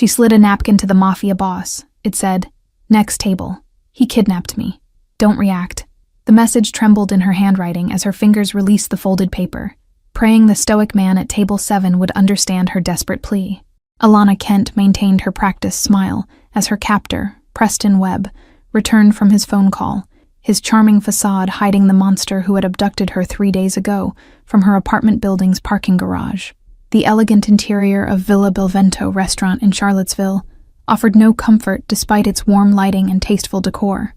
She slid a napkin to the Mafia boss. It said, "Next table. He kidnapped me. Don't react." The message trembled in her handwriting as her fingers released the folded paper, praying the stoic man at table 7 would understand her desperate plea. Alana Kent maintained her practiced smile as her captor, Preston Webb, returned from his phone call, his charming facade hiding the monster who had abducted her 3 days ago from her apartment building's parking garage. The elegant interior of Villa Bilvento restaurant in Charlottesville offered no comfort despite its warm lighting and tasteful decor.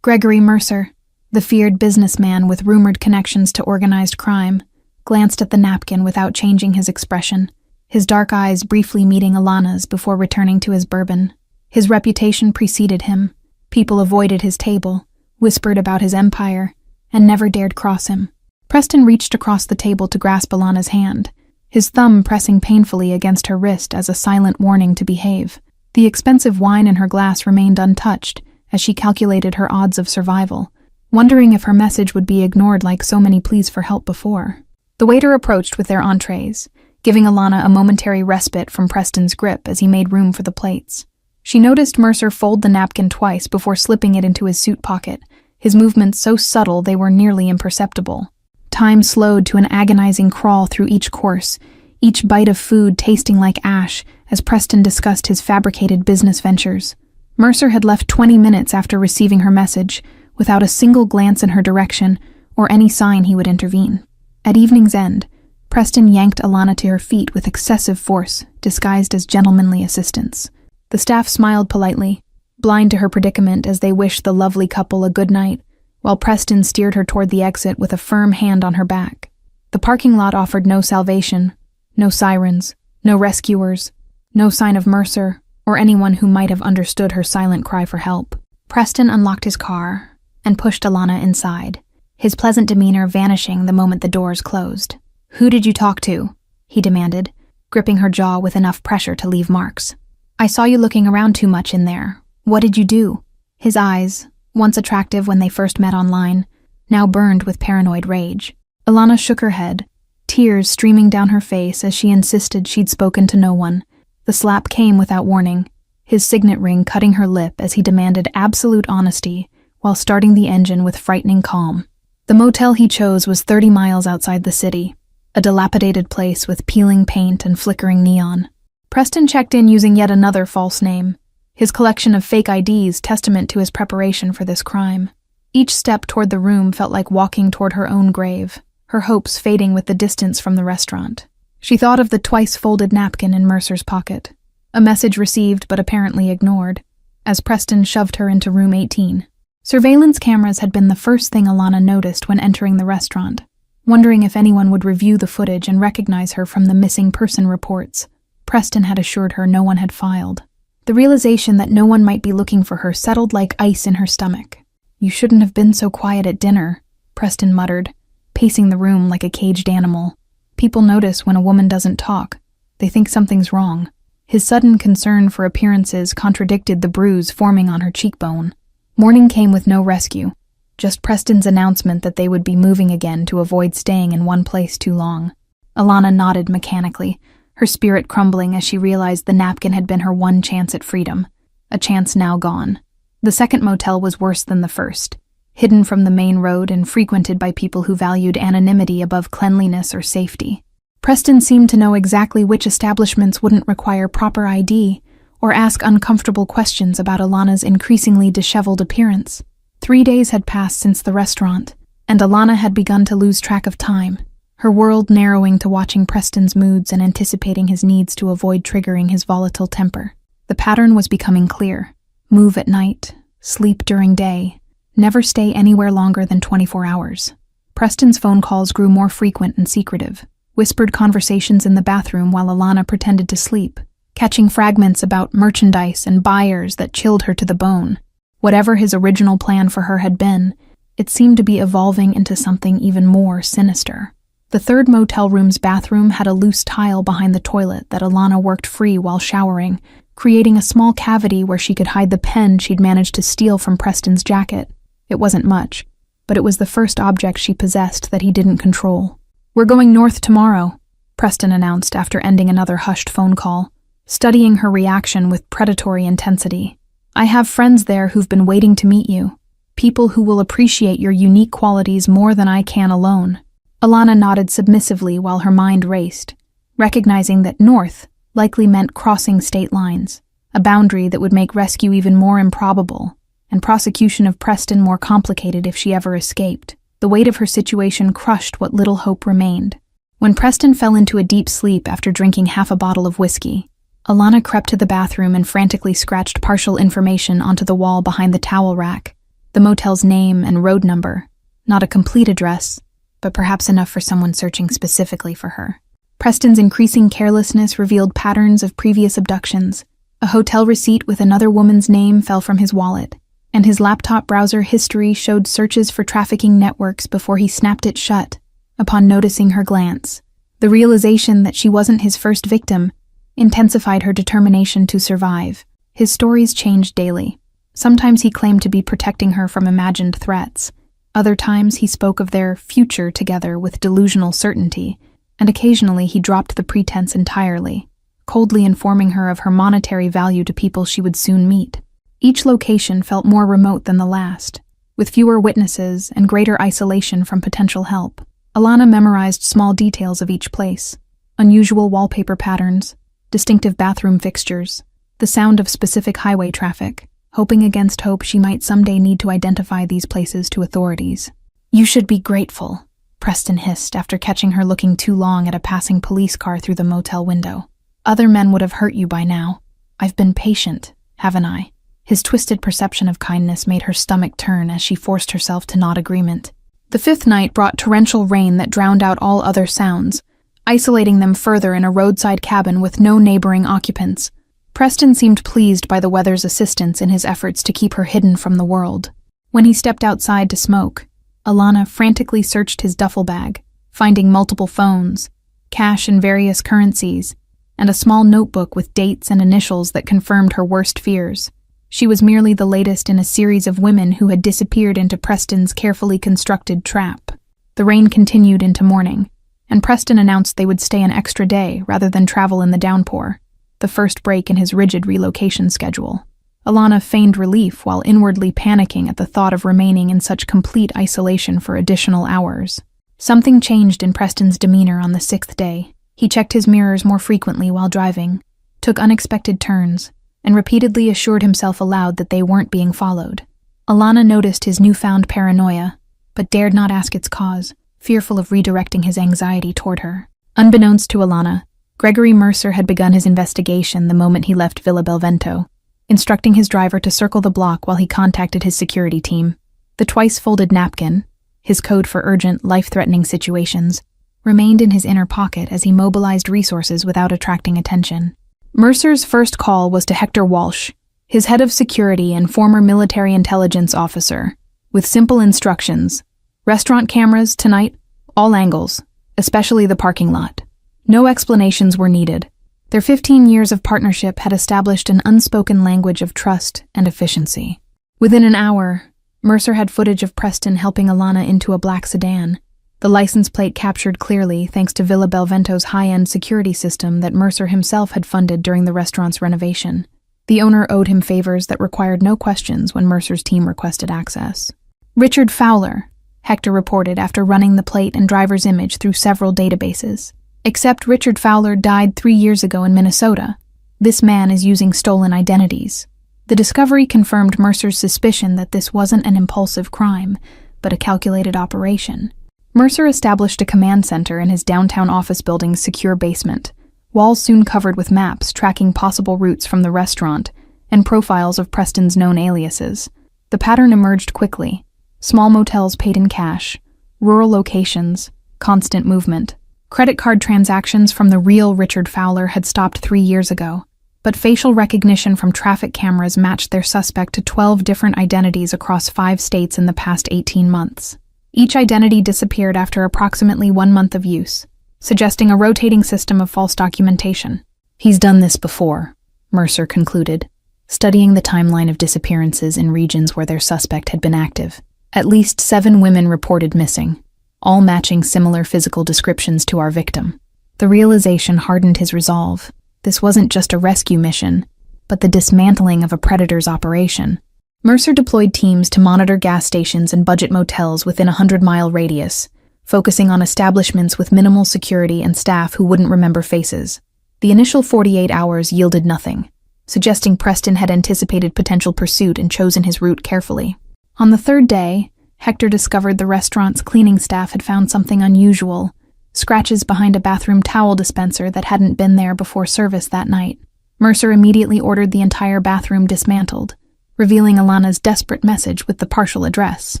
Gregory Mercer, the feared businessman with rumored connections to organized crime, glanced at the napkin without changing his expression, his dark eyes briefly meeting Alana's before returning to his bourbon. His reputation preceded him. People avoided his table, whispered about his empire, and never dared cross him. Preston reached across the table to grasp Alana's hand, his thumb pressing painfully against her wrist as a silent warning to behave. The expensive wine in her glass remained untouched as she calculated her odds of survival, wondering if her message would be ignored like so many pleas for help before. The waiter approached with their entrees, giving Alana a momentary respite from Preston's grip as he made room for the plates. She noticed Mercer fold the napkin twice before slipping it into his suit pocket, his movements so subtle they were nearly imperceptible. Time slowed to an agonizing crawl through each course, each bite of food tasting like ash as Preston discussed his fabricated business ventures. Mercer had left 20 minutes after receiving her message, without a single glance in her direction or any sign he would intervene. At evening's end, Preston yanked Alana to her feet with excessive force, disguised as gentlemanly assistance. The staff smiled politely, blind to her predicament as they wished the lovely couple a good night, while Preston steered her toward the exit with a firm hand on her back. The parking lot offered no salvation, no sirens, no rescuers, no sign of Mercer or anyone who might have understood her silent cry for help. Preston unlocked his car and pushed Alana inside, his pleasant demeanor vanishing the moment the doors closed. "Who did you talk to?" he demanded, gripping her jaw with enough pressure to leave marks. "I saw you looking around too much in there. What did you do?" His eyes, once attractive when they first met online, now burned with paranoid rage. Alana shook her head, tears streaming down her face as she insisted she'd spoken to no one. The slap came without warning, his signet ring cutting her lip as he demanded absolute honesty while starting the engine with frightening calm. The motel he chose was 30 miles outside the city, a dilapidated place with peeling paint and flickering neon. Preston checked in using yet another false name, his collection of fake IDs testament to his preparation for this crime. Each step toward the room felt like walking toward her own grave, her hopes fading with the distance from the restaurant. She thought of the twice-folded napkin in Mercer's pocket, a message received but apparently ignored, as Preston shoved her into room 18. Surveillance cameras had been the first thing Alana noticed when entering the restaurant, wondering if anyone would review the footage and recognize her from the missing person reports. Preston had assured her no one had filed. The realization that no one might be looking for her settled like ice in her stomach. "You shouldn't have been so quiet at dinner," Preston muttered, pacing the room like a caged animal. People notice when a woman doesn't talk. They think something's wrong. His sudden concern for appearances contradicted the bruise forming on her cheekbone. Morning came with no rescue, just Preston's announcement that they would be moving again to avoid staying in one place too long. Alana nodded mechanically, her spirit crumbling as she realized the napkin had been her one chance at freedom, a chance now gone. The second motel was worse than the first, hidden from the main road and frequented by people who valued anonymity above cleanliness or safety. Preston seemed to know exactly which establishments wouldn't require proper ID or ask uncomfortable questions about Alana's increasingly disheveled appearance. 3 days had passed since the restaurant, and Alana had begun to lose track of time, her world narrowing to watching Preston's moods and anticipating his needs to avoid triggering his volatile temper. The pattern was becoming clear. Move at night, sleep during day, never stay anywhere longer than 24 hours. Preston's phone calls grew more frequent and secretive, whispered conversations in the bathroom while Alana pretended to sleep, catching fragments about merchandise and buyers that chilled her to the bone. Whatever his original plan for her had been, it seemed to be evolving into something even more sinister. The third motel room's bathroom had a loose tile behind the toilet that Alana worked free while showering, creating a small cavity where she could hide the pen she'd managed to steal from Preston's jacket. It wasn't much, but it was the first object she possessed that he didn't control. "We're going north tomorrow," Preston announced after ending another hushed phone call. studying her reaction with predatory intensity. "I have friends there who've been waiting to meet you. People who will appreciate your unique qualities more than I can alone." Alana nodded submissively while her mind raced, recognizing that north likely meant crossing state lines, a boundary that would make rescue even more improbable, and prosecution of Preston more complicated if she ever escaped. The weight of her situation crushed what little hope remained. When Preston fell into a deep sleep after drinking half a bottle of whiskey, Alana crept to the bathroom and frantically scratched partial information onto the wall behind the towel rack, the motel's name and road number. Not a complete address, but perhaps enough for someone searching specifically for her. Preston's increasing carelessness revealed patterns of previous abductions. A hotel receipt with another woman's name fell from his wallet, and his laptop browser history showed searches for trafficking networks before he snapped it shut upon noticing her glance. The realization that she wasn't his first victim intensified her determination to survive. His stories changed daily. Sometimes he claimed to be protecting her from imagined threats. Other times he spoke of their future together with delusional certainty, and occasionally he dropped the pretense entirely, coldly informing her of her monetary value to people she would soon meet. Each location felt more remote than the last, with fewer witnesses and greater isolation from potential help. Alana memorized small details of each place: unusual wallpaper patterns, distinctive bathroom fixtures, the sound of specific highway traffic, hoping against hope she might someday need to identify these places to authorities. "You should be grateful," Preston hissed after catching her looking too long at a passing police car through the motel window. "Other men would have hurt you by now. I've been patient, haven't I?" His twisted perception of kindness made her stomach turn as she forced herself to nod agreement. The fifth night brought torrential rain that drowned out all other sounds, isolating them further in a roadside cabin with no neighboring occupants. Preston seemed pleased by the weather's assistance in his efforts to keep her hidden from the world. When he stepped outside to smoke, Alana frantically searched his duffel bag, finding multiple phones, cash in various currencies, and a small notebook with dates and initials that confirmed her worst fears. She was merely the latest in a series of women who had disappeared into Preston's carefully constructed trap. The rain continued into morning, and Preston announced they would stay an extra day rather than travel in the downpour, the first break in his rigid relocation schedule. Alana feigned relief while inwardly panicking at the thought of remaining in such complete isolation for additional hours. Something changed in Preston's demeanor on the sixth day. He checked his mirrors more frequently while driving, took unexpected turns, and repeatedly assured himself aloud that they weren't being followed. Alana noticed his newfound paranoia, but dared not ask its cause, fearful of redirecting his anxiety toward her. Unbeknownst to Alana, Gregory Mercer had begun his investigation the moment he left Villa Belvento, instructing his driver to circle the block while he contacted his security team. The twice-folded napkin, his code for urgent, life-threatening situations, remained in his inner pocket as he mobilized resources without attracting attention. Mercer's first call was to Hector Walsh, his head of security and former military intelligence officer, with simple instructions: restaurant cameras tonight, all angles, especially the parking lot. No explanations were needed. Their 15 years of partnership had established an unspoken language of trust and efficiency. Within an hour, Mercer had footage of Preston helping Alana into a black sedan, the license plate captured clearly thanks to Villa Belvento's high-end security system that Mercer himself had funded during the restaurant's renovation. The owner owed him favors that required no questions when Mercer's team requested access. "Richard Fowler," Hector reported after running the plate and driver's image through several databases. "Except Richard Fowler died 3 years ago in Minnesota. This man is using stolen identities." The discovery confirmed Mercer's suspicion that this wasn't an impulsive crime, but a calculated operation. Mercer established a command center in his downtown office building's secure basement, walls soon covered with maps tracking possible routes from the restaurant and profiles of Preston's known aliases. The pattern emerged quickly: small motels paid in cash, rural locations, constant movement. Credit card transactions from the real Richard Fowler had stopped 3 years ago, but facial recognition from traffic cameras matched their suspect to 12 different identities across 5 states in the past 18 months. Each identity disappeared after approximately 1 month of use, suggesting a rotating system of false documentation. "He's done this before," Mercer concluded, studying the timeline of disappearances in regions where their suspect had been active. At least 7 women reported missing, all matching similar physical descriptions to our victim. The realization hardened his resolve. This wasn't just a rescue mission, but the dismantling of a predator's operation. Mercer deployed teams to monitor gas stations and budget motels within a 100-mile radius, focusing on establishments with minimal security and staff who wouldn't remember faces. The initial 48 hours yielded nothing, suggesting Preston had anticipated potential pursuit and chosen his route carefully. On the third day, Hector discovered the restaurant's cleaning staff had found something unusual: scratches behind a bathroom towel dispenser that hadn't been there before service that night. Mercer immediately ordered the entire bathroom dismantled, revealing Alana's desperate message with the partial address.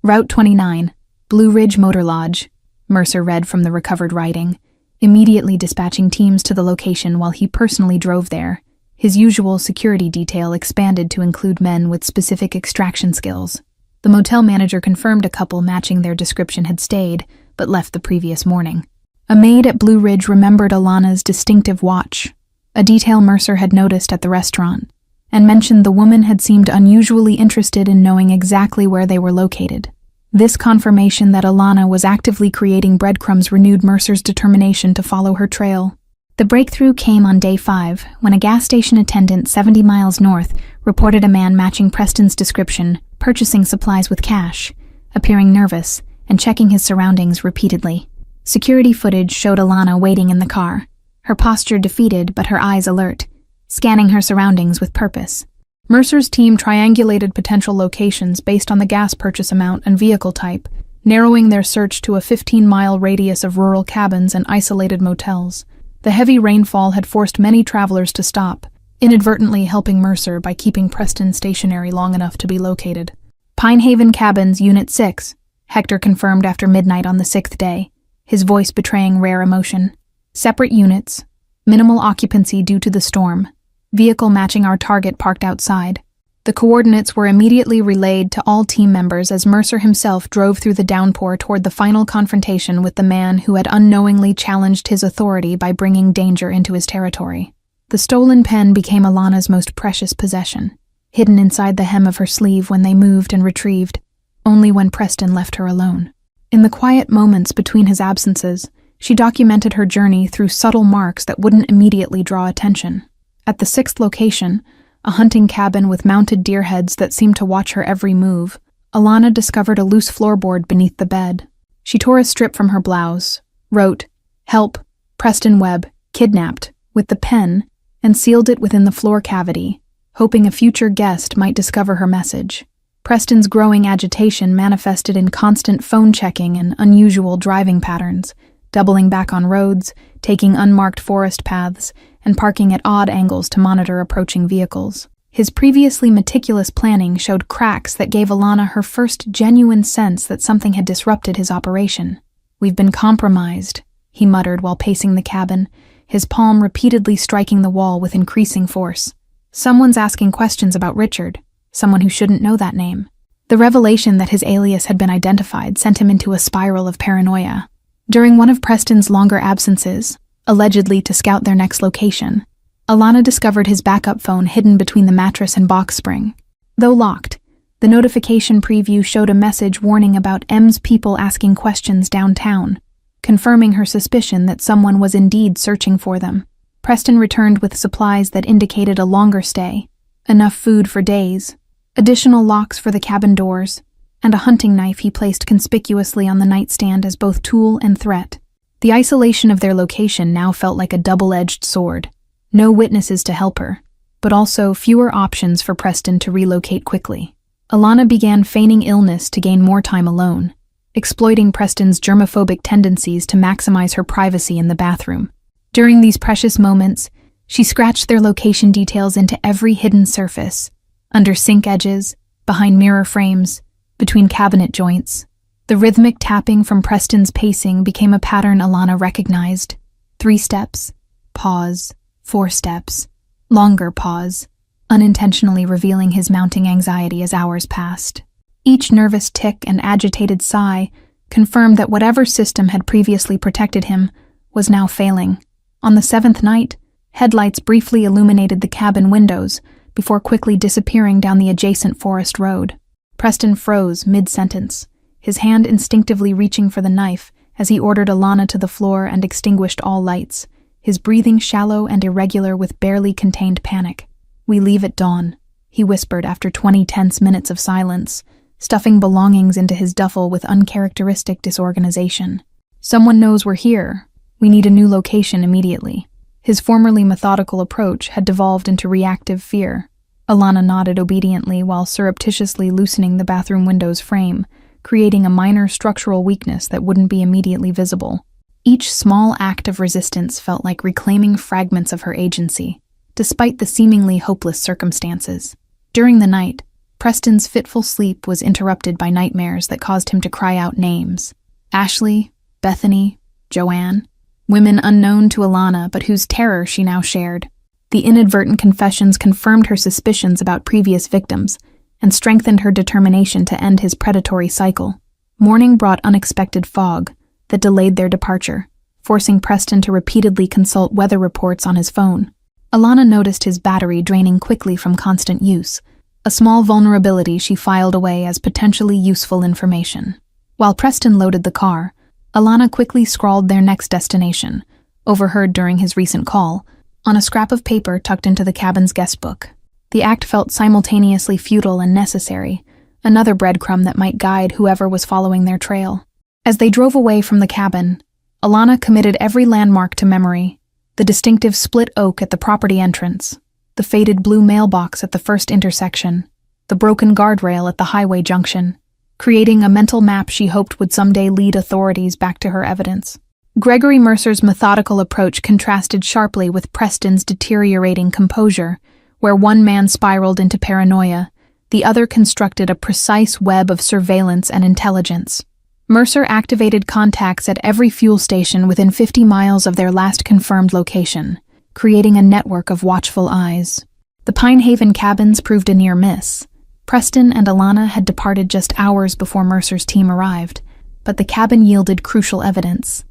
Route 29, Blue Ridge Motor Lodge, Mercer read from the recovered writing, immediately dispatching teams to the location while he personally drove there. His usual security detail expanded to include men with specific extraction skills. The motel manager confirmed a couple matching their description had stayed, but left the previous morning. A maid at Blue Ridge remembered Alana's distinctive watch, a detail Mercer had noticed at the restaurant, and mentioned the woman had seemed unusually interested in knowing exactly where they were located. This confirmation that Alana was actively creating breadcrumbs renewed Mercer's determination to follow her trail. The breakthrough came on day 5, when a gas station attendant 70 miles north reported a man matching Preston's description, purchasing supplies with cash, appearing nervous, and checking his surroundings repeatedly. Security footage showed Alana waiting in the car, her posture defeated but her eyes alert, scanning her surroundings with purpose. Mercer's team triangulated potential locations based on the gas purchase amount and vehicle type, narrowing their search to a 15-mile radius of rural cabins and isolated motels. The heavy rainfall had forced many travelers to stop, inadvertently helping Mercer by keeping Preston stationary long enough to be located. Pinehaven Cabins, Unit 6, Hector confirmed after midnight on the 6th day, his voice betraying rare emotion. Separate units, minimal occupancy due to the storm, vehicle matching our target parked outside. The coordinates were immediately relayed to all team members as Mercer himself drove through the downpour toward the final confrontation with the man who had unknowingly challenged his authority by bringing danger into his territory. The stolen pen became Alana's most precious possession, hidden inside the hem of her sleeve when they moved and retrieved, only when Preston left her alone. In the quiet moments between his absences, she documented her journey through subtle marks that wouldn't immediately draw attention. At the 6th location, a hunting cabin with mounted deer heads that seemed to watch her every move, Alana discovered a loose floorboard beneath the bed. She tore a strip from her blouse, wrote, "Help, Preston Webb, kidnapped," with the pen, and sealed it within the floor cavity, hoping a future guest might discover her message. Preston's growing agitation manifested in constant phone checking and unusual driving patterns, doubling back on roads, taking unmarked forest paths, and parking at odd angles to monitor approaching vehicles. His previously meticulous planning showed cracks that gave Alana her first genuine sense that something had disrupted his operation. "We've been compromised," he muttered while pacing the cabin, his palm repeatedly striking the wall with increasing force. "Someone's asking questions about Richard, someone who shouldn't know that name." The revelation that his alias had been identified sent him into a spiral of paranoia. During one of Preston's longer absences, allegedly to scout their next location, Alana discovered his backup phone hidden between the mattress and box spring. Though locked, the notification preview showed a message warning about M's people asking questions downtown, confirming her suspicion that someone was indeed searching for them. Preston returned with supplies that indicated a longer stay, enough food for days, additional locks for the cabin doors, and a hunting knife he placed conspicuously on the nightstand as both tool and threat. The isolation of their location now felt like a double-edged sword. No witnesses to help her, but also fewer options for Preston to relocate quickly. Alana began feigning illness to gain more time alone, exploiting Preston's germophobic tendencies to maximize her privacy in the bathroom. During these precious moments, she scratched their location details into every hidden surface, under sink edges, behind mirror frames, between cabinet joints. The rhythmic tapping from Preston's pacing became a pattern Alana recognized. 3 steps, pause, 4 steps, longer pause, unintentionally revealing his mounting anxiety as hours passed. Each nervous tick and agitated sigh confirmed that whatever system had previously protected him was now failing. On the 7th night, headlights briefly illuminated the cabin windows before quickly disappearing down the adjacent forest road. Preston froze mid-sentence, his hand instinctively reaching for the knife as he ordered Alana to the floor and extinguished all lights, his breathing shallow and irregular with barely contained panic. "We leave at dawn," he whispered after 20 tense minutes of silence, stuffing belongings into his duffel with uncharacteristic disorganization. "Someone knows we're here. We need a new location immediately." His formerly methodical approach had devolved into reactive fear. Alana nodded obediently while surreptitiously loosening the bathroom window's frame, creating a minor structural weakness that wouldn't be immediately visible. Each small act of resistance felt like reclaiming fragments of her agency, despite the seemingly hopeless circumstances. During the night, Preston's fitful sleep was interrupted by nightmares that caused him to cry out names. Ashley, Bethany, Joanne, women unknown to Alana but whose terror she now shared. The inadvertent confessions confirmed her suspicions about previous victims and strengthened her determination to end his predatory cycle. Morning brought unexpected fog that delayed their departure, forcing Preston to repeatedly consult weather reports on his phone. Alana noticed his battery draining quickly from constant use, a small vulnerability she filed away as potentially useful information. While Preston loaded the car, Alana quickly scrawled their next destination, overheard during his recent call, on a scrap of paper tucked into the cabin's guest book. The act felt simultaneously futile and necessary, another breadcrumb that might guide whoever was following their trail. As they drove away from the cabin, Alana committed every landmark to memory: the distinctive split oak at the property entrance, the faded blue mailbox at the first intersection, the broken guardrail at the highway junction, creating a mental map she hoped would someday lead authorities back to her evidence. Gregory Mercer's methodical approach contrasted sharply with Preston's deteriorating composure, where one man spiraled into paranoia, the other constructed a precise web of surveillance and intelligence. Mercer activated contacts at every fuel station within 50 miles of their last confirmed location, creating a network of watchful eyes. The Pine Haven cabins proved a near miss. Preston and Alana had departed just hours before Mercer's team arrived, but the cabin yielded crucial evidence.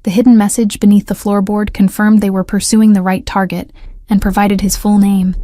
The hidden message beneath the floorboard confirmed they were pursuing the right target and provided his full name,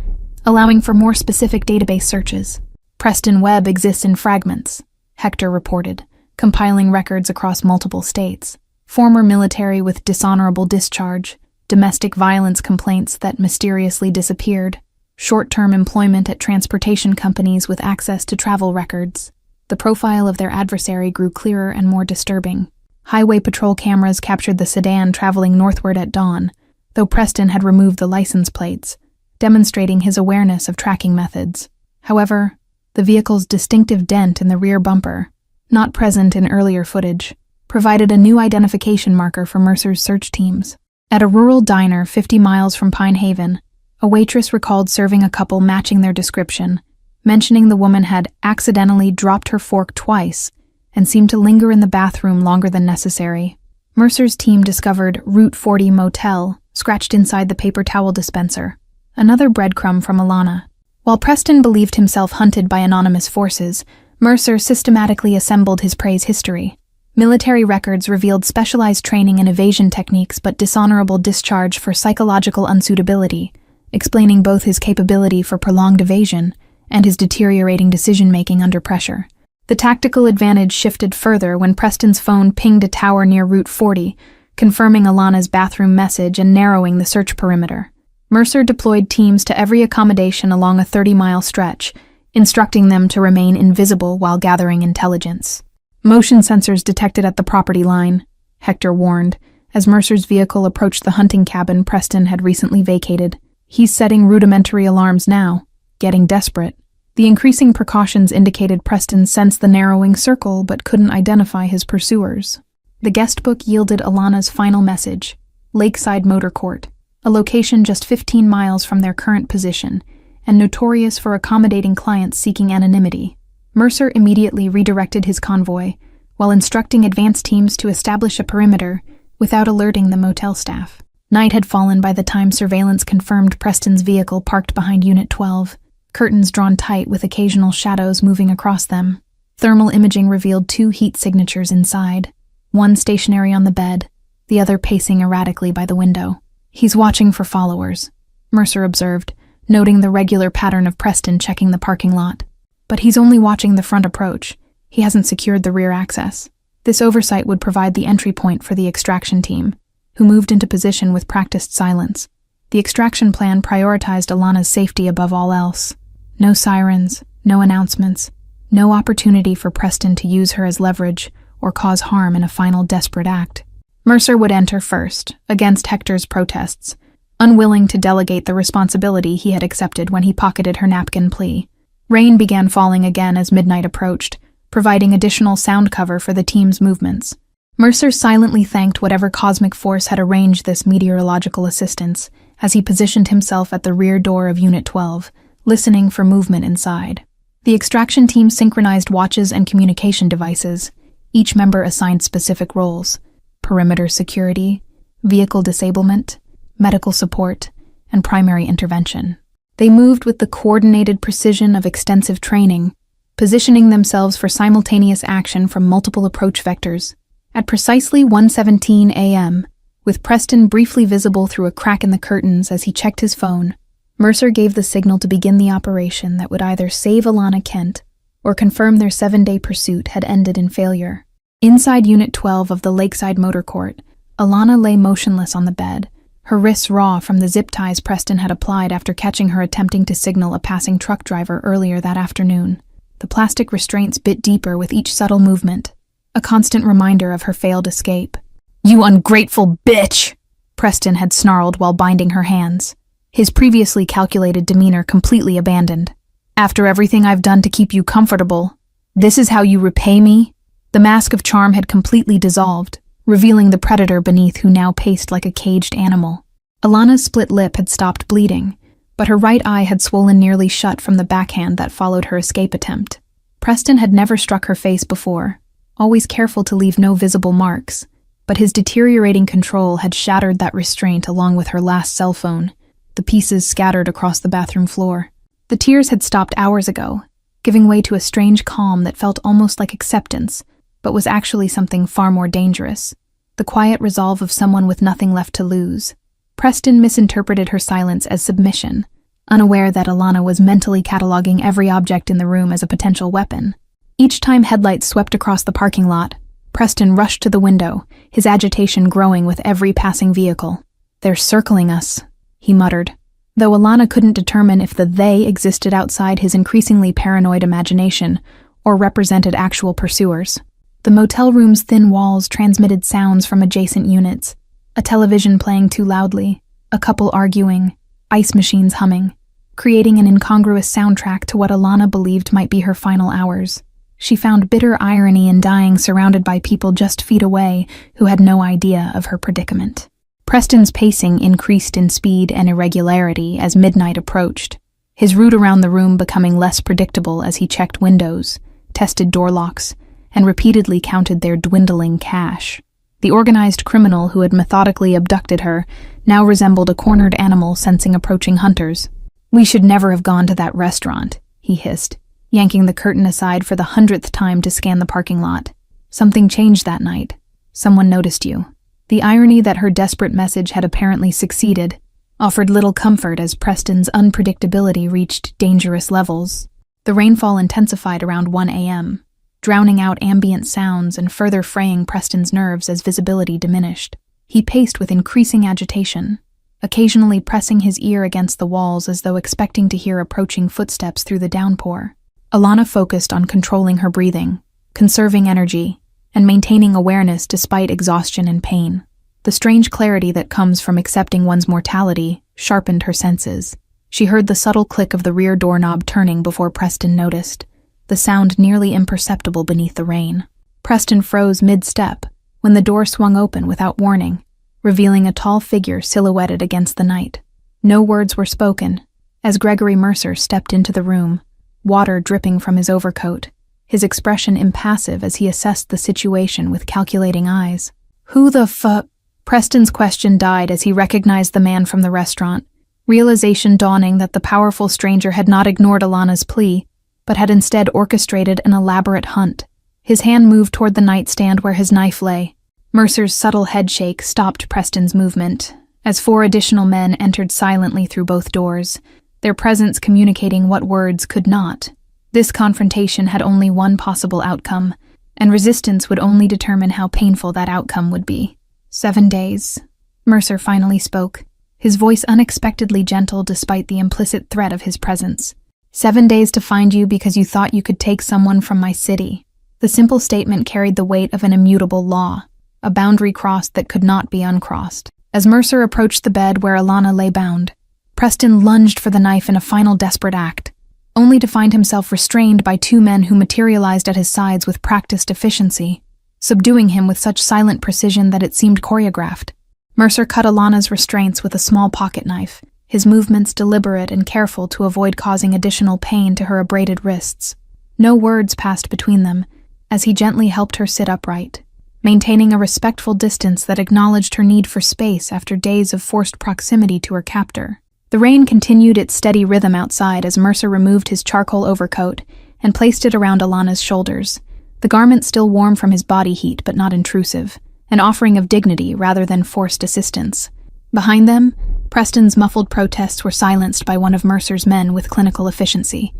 allowing for more specific database searches. "Preston Webb exists in fragments," Hector reported, compiling records across multiple states. Former military with dishonorable discharge, domestic violence complaints that mysteriously disappeared, short-term employment at transportation companies with access to travel records. The profile of their adversary grew clearer and more disturbing. Highway patrol cameras captured the sedan traveling northward at dawn, though Preston had removed the license plates, demonstrating his awareness of tracking methods. However, the vehicle's distinctive dent in the rear bumper, not present in earlier footage, provided a new identification marker for Mercer's search teams. At a rural diner 50 miles from Pine Haven, a waitress recalled serving a couple matching their description, mentioning the woman had accidentally dropped her fork twice and seemed to linger in the bathroom longer than necessary. Mercer's team discovered Route 40 Motel scratched inside the paper towel dispenser, another breadcrumb from Alana. While Preston believed himself hunted by anonymous forces, Mercer systematically assembled his prey's history. Military records revealed specialized training in evasion techniques but dishonorable discharge for psychological unsuitability, explaining both his capability for prolonged evasion and his deteriorating decision-making under pressure. The tactical advantage shifted further when Preston's phone pinged a tower near Route 40, confirming Alana's bathroom message and narrowing the search perimeter. Mercer deployed teams to every accommodation along a 30-mile stretch, instructing them to remain invisible while gathering intelligence. "Motion sensors detected at the property line," Hector warned, as Mercer's vehicle approached the hunting cabin Preston had recently vacated. "He's setting rudimentary alarms now, getting desperate." The increasing precautions indicated Preston sensed the narrowing circle but couldn't identify his pursuers. The guest book yielded Alana's final message: Lakeside Motor Court, a location just 15 miles from their current position, and notorious for accommodating clients seeking anonymity. Mercer immediately redirected his convoy, while instructing advance teams to establish a perimeter without alerting the motel staff. Night had fallen by the time surveillance confirmed Preston's vehicle parked behind Unit 12, curtains drawn tight with occasional shadows moving across them. Thermal imaging revealed 2 heat signatures inside, one stationary on the bed, the other pacing erratically by the window. "He's watching for followers," Mercer observed, noting the regular pattern of Preston checking the parking lot. "But he's only watching the front approach. He hasn't secured the rear access." This oversight would provide the entry point for the extraction team, who moved into position with practiced silence. The extraction plan prioritized Alana's safety above all else. No sirens, no announcements, no opportunity for Preston to use her as leverage or cause harm in a final desperate act. Mercer would enter first, against Hector's protests, unwilling to delegate the responsibility he had accepted when he pocketed her napkin plea. Rain began falling again as midnight approached, providing additional sound cover for the team's movements. Mercer silently thanked whatever cosmic force had arranged this meteorological assistance as he positioned himself at the rear door of Unit 12, listening for movement inside. The extraction team synchronized watches and communication devices, each member assigned specific roles: perimeter security, vehicle disablement, medical support, and primary intervention. They moved with the coordinated precision of extensive training, positioning themselves for simultaneous action from multiple approach vectors. At precisely 1:17 a.m., with Preston briefly visible through a crack in the curtains as he checked his phone, Mercer gave the signal to begin the operation that would either save Alana Kent or confirm their 7-day pursuit had ended in failure. Inside Unit 12 of the Lakeside Motor Court, Alana lay motionless on the bed, her wrists raw from the zip ties Preston had applied after catching her attempting to signal a passing truck driver earlier that afternoon. The plastic restraints bit deeper with each subtle movement, a constant reminder of her failed escape. "You ungrateful bitch!" Preston had snarled while binding her hands, his previously calculated demeanor completely abandoned. "After everything I've done to keep you comfortable, this is how you repay me?" The mask of charm had completely dissolved, revealing the predator beneath who now paced like a caged animal. Alana's split lip had stopped bleeding, but her right eye had swollen nearly shut from the backhand that followed her escape attempt. Preston had never struck her face before, always careful to leave no visible marks, but his deteriorating control had shattered that restraint along with her last cell phone, the pieces scattered across the bathroom floor. The tears had stopped hours ago, giving way to a strange calm that felt almost like acceptance, but was actually something far more dangerous: the quiet resolve of someone with nothing left to lose. Preston misinterpreted her silence as submission, unaware that Alana was mentally cataloging every object in the room as a potential weapon. Each time headlights swept across the parking lot, Preston rushed to the window, his agitation growing with every passing vehicle. "They're circling us," he muttered, though Alana couldn't determine if the "they" existed outside his increasingly paranoid imagination or represented actual pursuers. The motel room's thin walls transmitted sounds from adjacent units: a television playing too loudly, a couple arguing, ice machines humming, creating an incongruous soundtrack to what Alana believed might be her final hours. She found bitter irony in dying surrounded by people just feet away who had no idea of her predicament. Preston's pacing increased in speed and irregularity as midnight approached, his route around the room becoming less predictable as he checked windows, tested door locks, and repeatedly counted their dwindling cash. The organized criminal who had methodically abducted her now resembled a cornered animal sensing approaching hunters. "We should never have gone to that restaurant," he hissed, yanking the curtain aside for the 100th time to scan the parking lot. "Something changed that night. Someone noticed you." The irony that her desperate message had apparently succeeded offered little comfort as Preston's unpredictability reached dangerous levels. The rainfall intensified around 1 a.m., drowning out ambient sounds and further fraying Preston's nerves as visibility diminished. He paced with increasing agitation, occasionally pressing his ear against the walls as though expecting to hear approaching footsteps through the downpour. Alana focused on controlling her breathing, conserving energy, and maintaining awareness despite exhaustion and pain. The strange clarity that comes from accepting one's mortality sharpened her senses. She heard the subtle click of the rear doorknob turning before Preston noticed, the sound nearly imperceptible beneath the rain. Preston froze mid-step when the door swung open without warning, revealing a tall figure silhouetted against the night. No words were spoken as Gregory Mercer stepped into the room, water dripping from his overcoat, his expression impassive as he assessed the situation with calculating eyes. "Who the fuck?" Preston's question died as he recognized the man from the restaurant, realization dawning that the powerful stranger had not ignored Alana's plea, but had instead orchestrated an elaborate hunt. His hand moved toward the nightstand where his knife lay. Mercer's subtle headshake stopped Preston's movement, as 4 additional men entered silently through both doors, their presence communicating what words could not. This confrontation had only one possible outcome, and resistance would only determine how painful that outcome would be. 7 days. Mercer finally spoke, his voice unexpectedly gentle despite the implicit threat of his presence. 7 days to find you because you thought you could take someone from my city. The simple statement carried the weight of an immutable law, a boundary crossed that could not be uncrossed. As Mercer approached the bed where Alana lay bound, Preston lunged for the knife in a final desperate act, only to find himself restrained by 2 men who materialized at his sides with practiced efficiency, subduing him with such silent precision that it seemed choreographed. Mercer cut Alana's restraints with a small pocket knife, his movements deliberate and careful to avoid causing additional pain to her abraded wrists. No words passed between them, as he gently helped her sit upright, maintaining a respectful distance that acknowledged her need for space after days of forced proximity to her captor. The rain continued its steady rhythm outside as Mercer removed his charcoal overcoat and placed it around Alana's shoulders, the garment still warm from his body heat but not intrusive, an offering of dignity rather than forced assistance. Behind them, Preston's muffled protests were silenced by one of Mercer's men with clinical efficiency.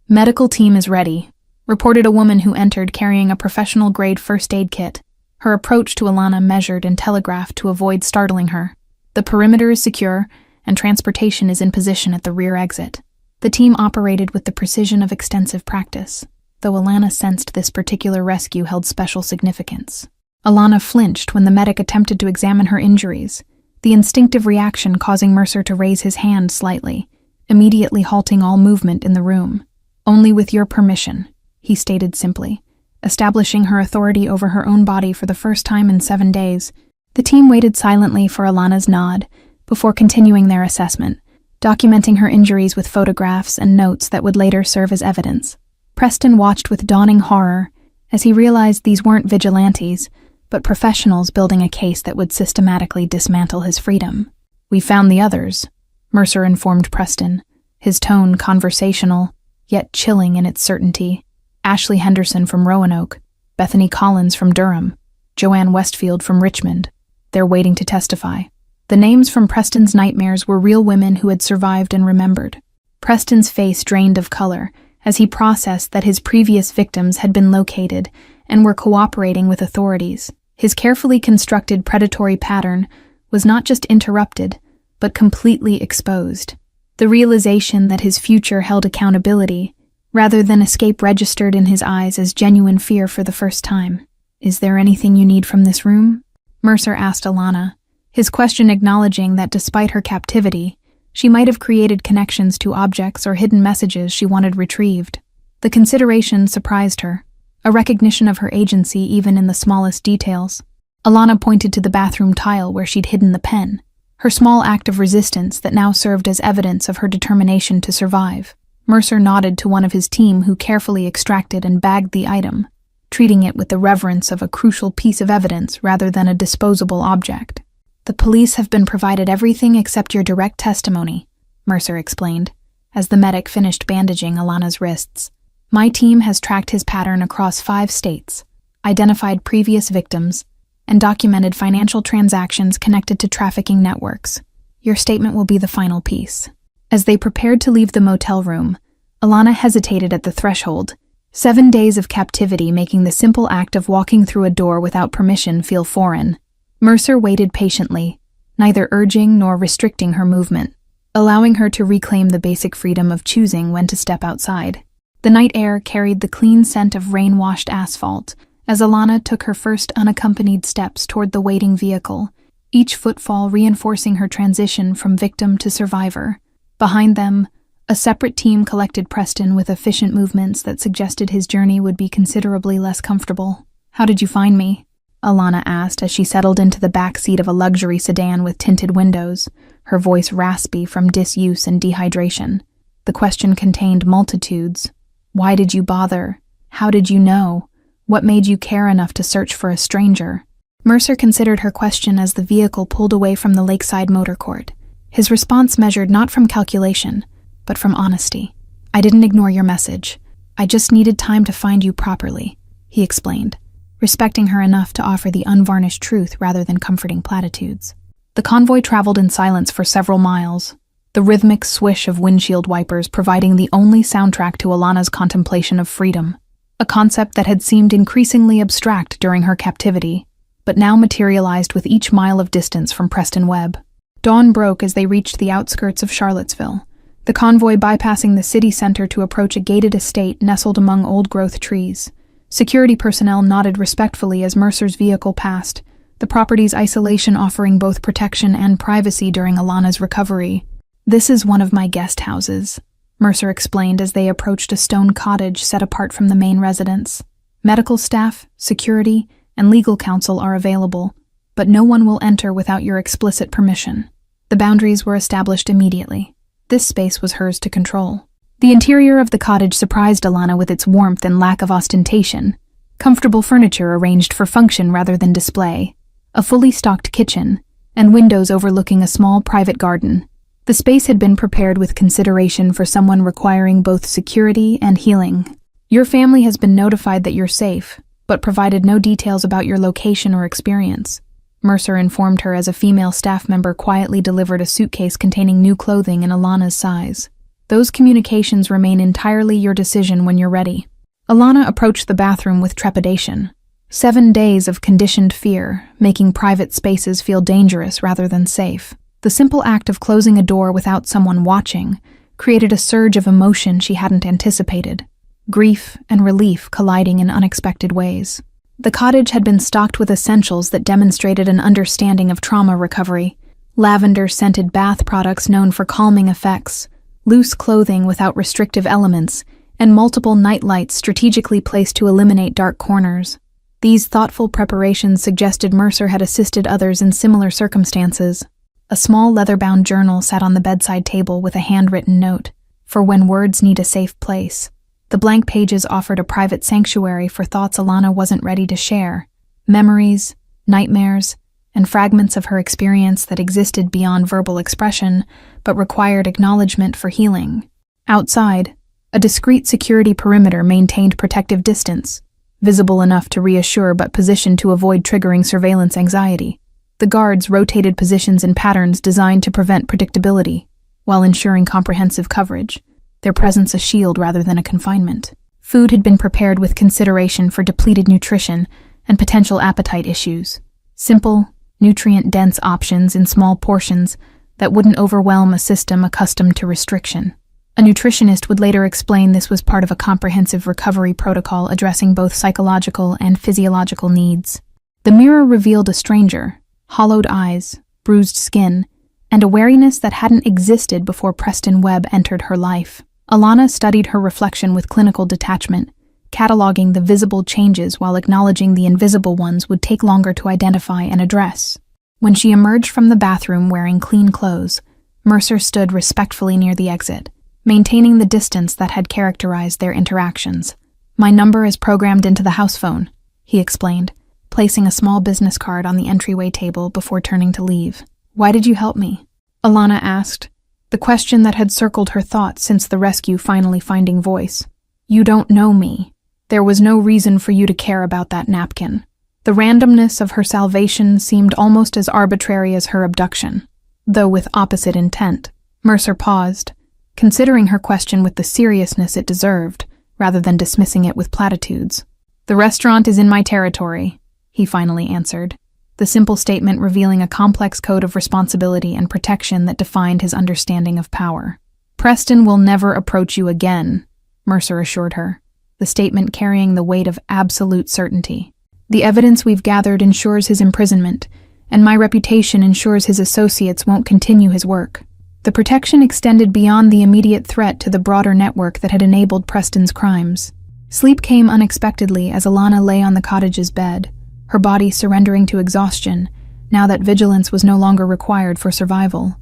"Medical team is ready," reported a woman who entered carrying a professional-grade first aid kit, her approach to Alana measured and telegraphed to avoid startling her. "The perimeter is secure, and transportation is in position at the rear exit." The team operated with the precision of extensive practice, though Alana sensed this particular rescue held special significance. Alana flinched when the medic attempted to examine her injuries, the instinctive reaction causing Mercer to raise his hand slightly, immediately halting all movement in the room. "Only with your permission," he stated simply, establishing her authority over her own body for the first time in 7 days. The team waited silently for Alana's nod before continuing their assessment, documenting her injuries with photographs and notes that would later serve as evidence. Preston watched with dawning horror as he realized these weren't vigilantes, but professionals building a case that would systematically dismantle his freedom. "We found the others," Mercer informed Preston, his tone conversational, yet chilling in its certainty. "Ashley Henderson from Roanoke, Bethany Collins from Durham, Joanne Westfield from Richmond. They're waiting to testify." The names from Preston's nightmares were real women who had survived and remembered. Preston's face drained of color as he processed that his previous victims had been located and were cooperating with authorities. His carefully constructed predatory pattern was not just interrupted, but completely exposed. The realization that his future held accountability, rather than escape, registered in his eyes as genuine fear for the first time. "Is there anything you need from this room?" Mercer asked Alana, his question acknowledging that despite her captivity, she might have created connections to objects or hidden messages she wanted retrieved. The consideration surprised her, a recognition of her agency even in the smallest details. Alana pointed to the bathroom tile where she'd hidden the pen, her small act of resistance that now served as evidence of her determination to survive. Mercer nodded to one of his team who carefully extracted and bagged the item, treating it with the reverence of a crucial piece of evidence rather than a disposable object. "The police have been provided everything except your direct testimony," Mercer explained, as the medic finished bandaging Alana's wrists. "My team has tracked his pattern across 5 states, identified previous victims, and documented financial transactions connected to trafficking networks. Your statement will be the final piece." As they prepared to leave the motel room, Alana hesitated at the threshold, 7 days of captivity making the simple act of walking through a door without permission feel foreign. Mercer waited patiently, neither urging nor restricting her movement, allowing her to reclaim the basic freedom of choosing when to step outside. The night air carried the clean scent of rain-washed asphalt as Alana took her first unaccompanied steps toward the waiting vehicle, each footfall reinforcing her transition from victim to survivor. Behind them, a separate team collected Preston with efficient movements that suggested his journey would be considerably less comfortable. "How did you find me?" Alana asked as she settled into the back seat of a luxury sedan with tinted windows, her voice raspy from disuse and dehydration. The question contained multitudes. Why did you bother? How did you know? What made you care enough to search for a stranger? Mercer considered her question as the vehicle pulled away from the lakeside motor court. His response measured not from calculation, but from honesty. "I didn't ignore your message. I just needed time to find you properly," he explained, respecting her enough to offer the unvarnished truth rather than comforting platitudes. The convoy traveled in silence for several miles, the rhythmic swish of windshield wipers providing the only soundtrack to Alana's contemplation of freedom, a concept that had seemed increasingly abstract during her captivity. but now materialized with each mile of distance from Preston Webb. Dawn broke as they reached the outskirts of Charlottesville, the convoy bypassing the city center to approach a gated estate nestled among old-growth trees. Security personnel nodded respectfully as Mercer's vehicle passed, the property's isolation offering both protection and privacy during Alana's recovery. "This is one of my guest houses," Mercer explained as they approached a stone cottage set apart from the main residence. "Medical staff, security, and legal counsel are available, but no one will enter without your explicit permission." The boundaries were established immediately. This space was hers to control. The interior of the cottage surprised Alana with its warmth and lack of ostentation. Comfortable furniture arranged for function rather than display, a fully stocked kitchen, and windows overlooking a small private garden. The space had been prepared with consideration for someone requiring both security and healing. "Your family has been notified that you're safe, but provided no details about your location or experience," Mercer informed her as a female staff member quietly delivered a suitcase containing new clothing in Alana's size. "Those communications remain entirely your decision when you're ready." Alana approached the bathroom with trepidation. 7 days of conditioned fear, making private spaces feel dangerous rather than safe. The simple act of closing a door without someone watching created a surge of emotion she hadn't anticipated, grief and relief colliding in unexpected ways. The cottage had been stocked with essentials that demonstrated an understanding of trauma recovery: lavender-scented bath products known for calming effects, loose clothing without restrictive elements, and multiple nightlights strategically placed to eliminate dark corners. These thoughtful preparations suggested Mercer had assisted others in similar circumstances. A small leather-bound journal sat on the bedside table with a handwritten note, "For when words need a safe place." The blank pages offered a private sanctuary for thoughts Alana wasn't ready to share, memories, nightmares, and fragments of her experience that existed beyond verbal expression but required acknowledgement for healing. Outside, a discreet security perimeter maintained protective distance, visible enough to reassure but positioned to avoid triggering surveillance anxiety. The guards rotated positions in patterns designed to prevent predictability, while ensuring comprehensive coverage, their presence a shield rather than a confinement. Food had been prepared with consideration for depleted nutrition and potential appetite issues. Simple, nutrient-dense options in small portions that wouldn't overwhelm a system accustomed to restriction. A nutritionist would later explain this was part of a comprehensive recovery protocol addressing both psychological and physiological needs. The mirror revealed a stranger, hollowed eyes, bruised skin, and a wariness that hadn't existed before Preston Webb entered her life. Alana studied her reflection with clinical detachment, cataloging the visible changes while acknowledging the invisible ones would take longer to identify and address. When she emerged from the bathroom wearing clean clothes, Mercer stood respectfully near the exit, maintaining the distance that had characterized their interactions. "My number is programmed into the house phone," he explained, placing a small business card on the entryway table before turning to leave. "Why did you help me?" Alana asked, the question that had circled her thoughts since the rescue finally finding voice. "You don't know me. There was no reason for you to care about that napkin." The randomness of her salvation seemed almost as arbitrary as her abduction, though with opposite intent. Mercer paused, considering her question with the seriousness it deserved, rather than dismissing it with platitudes. "The restaurant is in my territory," he finally answered, the simple statement revealing a complex code of responsibility and protection that defined his understanding of power. "Preston will never approach you again," Mercer assured her, the statement carrying the weight of absolute certainty. "The evidence we've gathered ensures his imprisonment, and my reputation ensures his associates won't continue his work." The protection extended beyond the immediate threat to the broader network that had enabled Preston's crimes. Sleep came unexpectedly as Alana lay on the cottage's bed, her body surrendering to exhaustion, now that vigilance was no longer required for survival.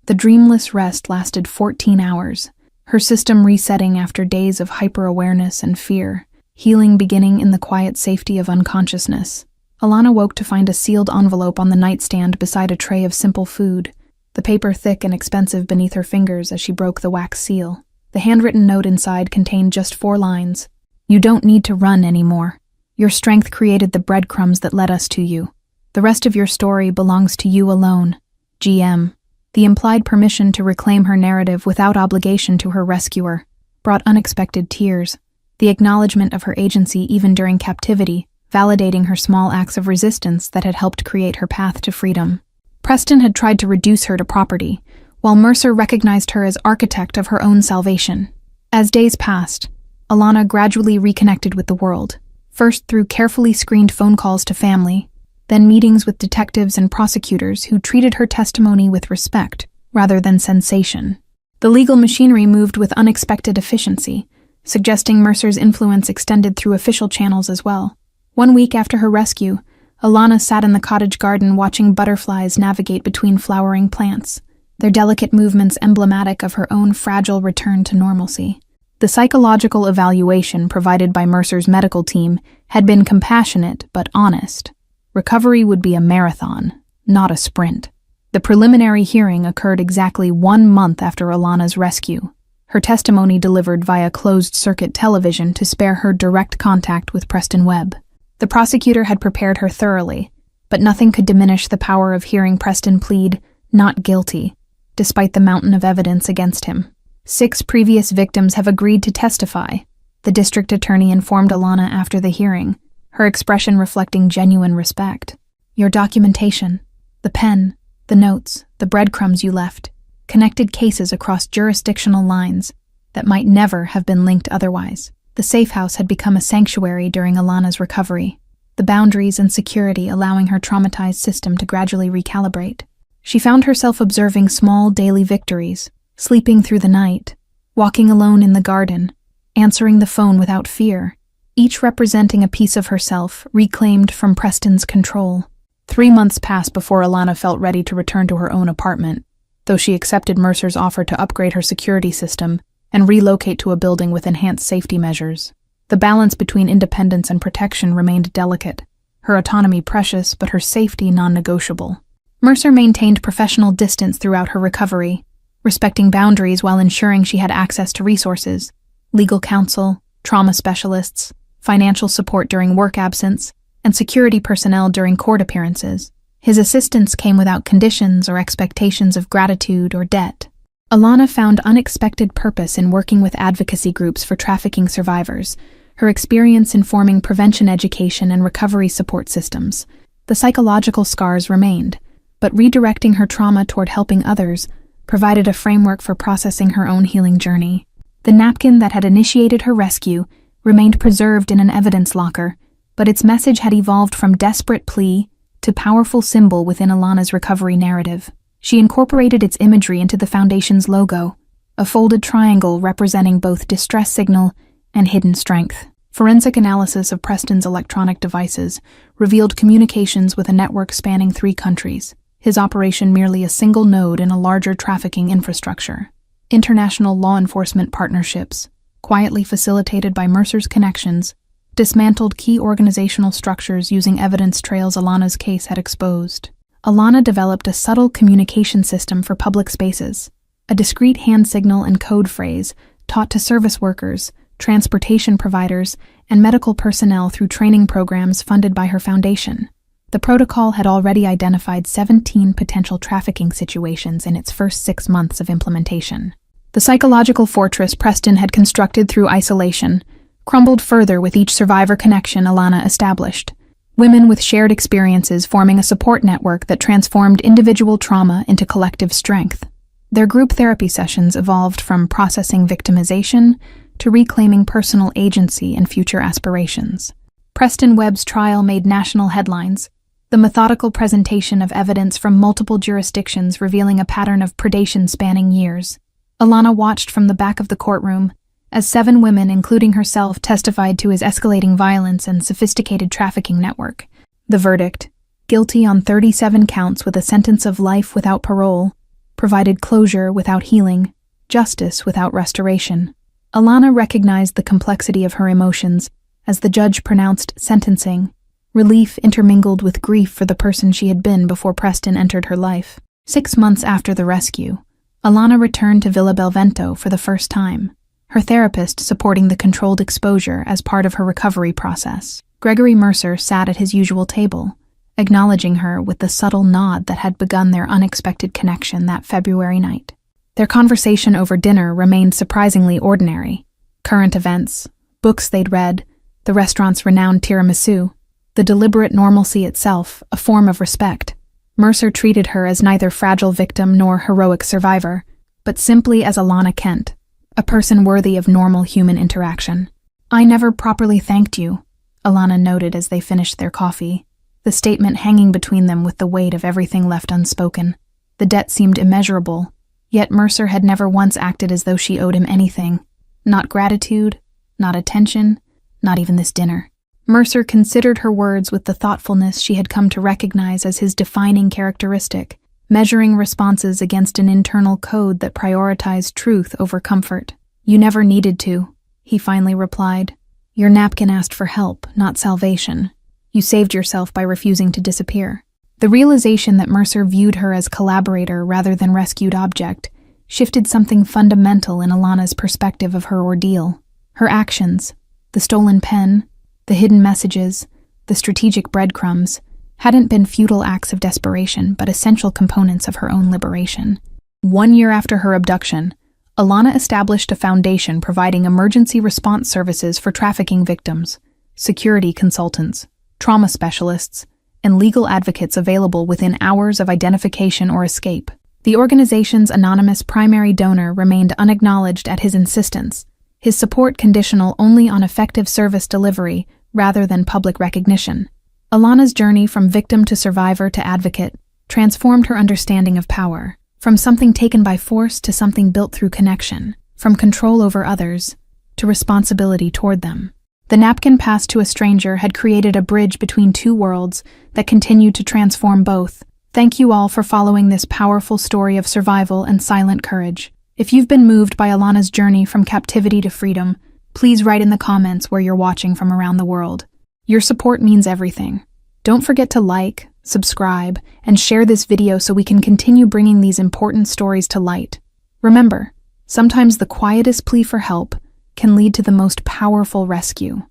The dreamless rest lasted 14 hours, her system resetting after days of hyper-awareness and fear, healing beginning in the quiet safety of unconsciousness. Alana woke to find a sealed envelope on the nightstand beside a tray of simple food, the paper thick and expensive beneath her fingers as she broke the wax seal. The handwritten note inside contained just 4 lines. "You don't need to run anymore. Your strength created the breadcrumbs that led us to you. The rest of your story belongs to you alone. GM." The implied permission to reclaim her narrative without obligation to her rescuer brought unexpected tears. The acknowledgement of her agency even during captivity validating her small acts of resistance that had helped create her path to freedom. Preston had tried to reduce her to property, while Mercer recognized her as architect of her own salvation. As days passed, Alana gradually reconnected with the world, first through carefully screened phone calls to family, then meetings with detectives and prosecutors who treated her testimony with respect rather than sensation. The legal machinery moved with unexpected efficiency, suggesting Mercer's influence extended through official channels as well. 1 week after her rescue, Alana sat in the cottage garden watching butterflies navigate between flowering plants, their delicate movements emblematic of her own fragile return to normalcy. The psychological evaluation provided by Mercer's medical team had been compassionate but honest. Recovery would be a marathon, not a sprint. The preliminary hearing occurred exactly 1 month after Alana's rescue, her testimony delivered via closed-circuit television to spare her direct contact with Preston Webb. The prosecutor had prepared her thoroughly, but nothing could diminish the power of hearing Preston plead not guilty, despite the mountain of evidence against him. 6 previous victims have agreed to testify, the district attorney informed Alana after the hearing, her expression reflecting genuine respect. Your documentation, the pen, the notes, the breadcrumbs you left, connected cases across jurisdictional lines that might never have been linked otherwise. The safe house had become a sanctuary during Alana's recovery, the boundaries and security allowing her traumatized system to gradually recalibrate. She found herself observing small daily victories, sleeping through the night, walking alone in the garden, answering the phone without fear, each representing a piece of herself reclaimed from Preston's control. 3 months passed before Alana felt ready to return to her own apartment, though she accepted Mercer's offer to upgrade her security system and relocate to a building with enhanced safety measures. The balance between independence and protection remained delicate, her autonomy precious but her safety non-negotiable. Mercer maintained professional distance throughout her recovery, respecting boundaries while ensuring she had access to resources, legal counsel, trauma specialists, financial support during work absence, and security personnel during court appearances. His assistance came without conditions or expectations of gratitude or debt. Alana found unexpected purpose in working with advocacy groups for trafficking survivors, her experience informing prevention education and recovery support systems. The psychological scars remained, but redirecting her trauma toward helping others provided a framework for processing her own healing journey. The napkin that had initiated her rescue remained preserved in an evidence locker, but its message had evolved from desperate plea to powerful symbol within Alana's recovery narrative. She incorporated its imagery into the Foundation's logo, a folded triangle representing both distress signal and hidden strength. Forensic analysis of Preston's electronic devices revealed communications with a network spanning 3 countries, his operation merely a single node in a larger trafficking infrastructure. International law enforcement partnerships, quietly facilitated by Mercer's connections, dismantled key organizational structures using evidence trails Alana's case had exposed. Alana developed a subtle communication system for public spaces, a discrete hand signal and code phrase taught to service workers, transportation providers, and medical personnel through training programs funded by her foundation. The protocol had already identified 17 potential trafficking situations in its first 6 months of implementation. The psychological fortress Preston had constructed through isolation crumbled further with each survivor connection Alana established. Women with shared experiences forming a support network that transformed individual trauma into collective strength. Their group therapy sessions evolved from processing victimization to reclaiming personal agency and future aspirations. Preston Webb's trial made national headlines, the methodical presentation of evidence from multiple jurisdictions revealing a pattern of predation spanning years. Alana watched from the back of the courtroom as 7 women, including herself, testified to his escalating violence and sophisticated trafficking network. The verdict, guilty on 37 counts with a sentence of life without parole, provided closure without healing, justice without restoration. Alana recognized the complexity of her emotions as the judge pronounced sentencing, relief intermingled with grief for the person she had been before Preston entered her life. 6 months after the rescue, Alana returned to Villa Belvento for the first time, her therapist supporting the controlled exposure as part of her recovery process. Gregory Mercer sat at his usual table, acknowledging her with the subtle nod that had begun their unexpected connection that February night. Their conversation over dinner remained surprisingly ordinary. Current events, books they'd read, the restaurant's renowned tiramisu. the deliberate normalcy itself, a form of respect. Mercer treated her as neither fragile victim nor heroic survivor, but simply as Alana Kent, a person worthy of normal human interaction. "I never properly thanked you," Alana noted as they finished their coffee, the statement hanging between them with the weight of everything left unspoken. The debt seemed immeasurable, yet Mercer had never once acted as though she owed him anything. Not gratitude, not attention, not even this dinner. Mercer considered her words with the thoughtfulness she had come to recognize as his defining characteristic, measuring responses against an internal code that prioritized truth over comfort. "You never needed to," he finally replied. "Your napkin asked for help, not salvation. You saved yourself by refusing to disappear." The realization that Mercer viewed her as collaborator rather than rescued object shifted something fundamental in Alana's perspective of her ordeal. Her actions, the stolen pen, the hidden messages, the strategic breadcrumbs, hadn't been futile acts of desperation, but essential components of her own liberation. 1 year after her abduction, Alana established a foundation providing emergency response services for trafficking victims, security consultants, trauma specialists, and legal advocates available within hours of identification or escape. The organization's anonymous primary donor remained unacknowledged at his insistence, his support conditional only on effective service delivery rather than public recognition. Alana's journey from victim to survivor to advocate transformed her understanding of power, from something taken by force to something built through connection, from control over others to responsibility toward them. The napkin passed to a stranger had created a bridge between two worlds that continued to transform both. Thank you all for following this powerful story of survival and silent courage. If you've been moved by Alana's journey from captivity to freedom, please write in the comments where you're watching from around the world. Your support means everything. Don't forget to like, subscribe, and share this video so we can continue bringing these important stories to light. Remember, sometimes the quietest plea for help can lead to the most powerful rescue.